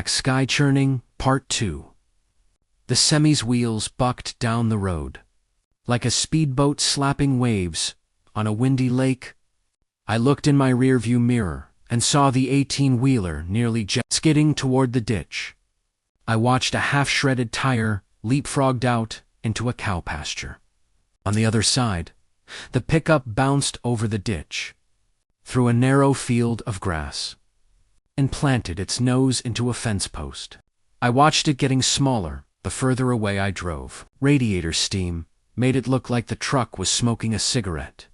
Sky Churning, Part 2. The semi's wheels bucked down the road. Like a speedboat slapping waves on a windy lake, I looked in my rearview mirror and saw the 18-wheeler nearly skidding toward the ditch. I watched a half-shredded tire leapfrogged out into a cow pasture. On the other side, the pickup bounced over the ditch, through a narrow field of grass, and planted its nose into a fence post. I watched it getting smaller the further away I drove. Radiator steam made it look like the truck was smoking a cigarette.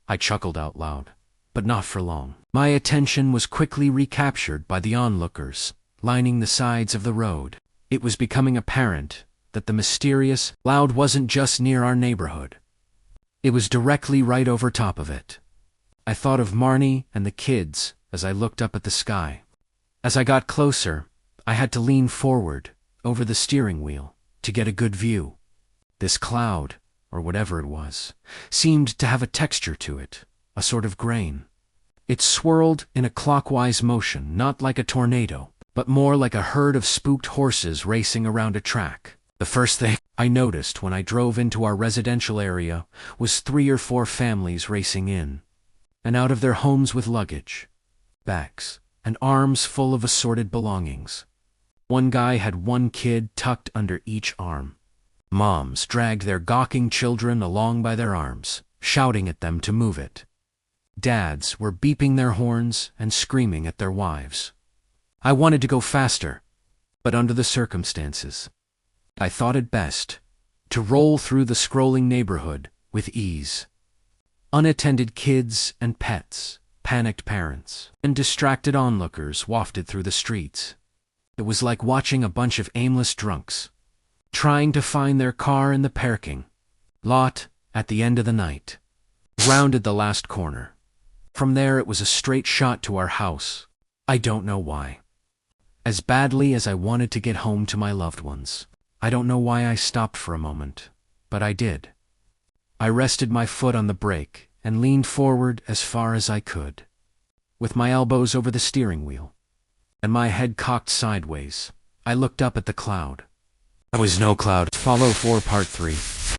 I chuckled out loud, but not for long. My attention was quickly recaptured by the onlookers lining the sides of the road. It was becoming apparent that the mysterious cloud wasn't just near our neighborhood. It was directly right over top of it. I thought of Marnie and the kids as I looked up at the sky. As I got closer, I had to lean forward over the steering wheel to get a good view. This cloud, or whatever it was, seemed to have a texture to it, a sort of grain. It swirled in a clockwise motion, not like a tornado, but more like a herd of spooked horses racing around a track. The first thing I noticed when I drove into our residential area was 3 or 4 families racing in and out of their homes with luggage, bags, and arms full of assorted belongings. One guy had 1 kid tucked under each arm. Moms dragged their gawking children along by their arms, shouting at them to move it. Dads were beeping their horns and screaming at their wives. I wanted to go faster, but under the circumstances, I thought it best to roll through the scrolling neighborhood with ease. Unattended kids and pets, panicked parents, and distracted onlookers wafted through the streets. It was like watching a bunch of aimless drunks trying to find their car in the parking lot at the end of the night. Rounded the last corner. From there it was a straight shot to our house. I don't know why. As badly as I wanted to get home to my loved ones, I don't know why I stopped for a moment, but I did. I rested my foot on the brake and leaned forward as far as I could, with my elbows over the steering wheel and my head cocked sideways. I looked up at the cloud. There was no cloud. Follow for Part 3.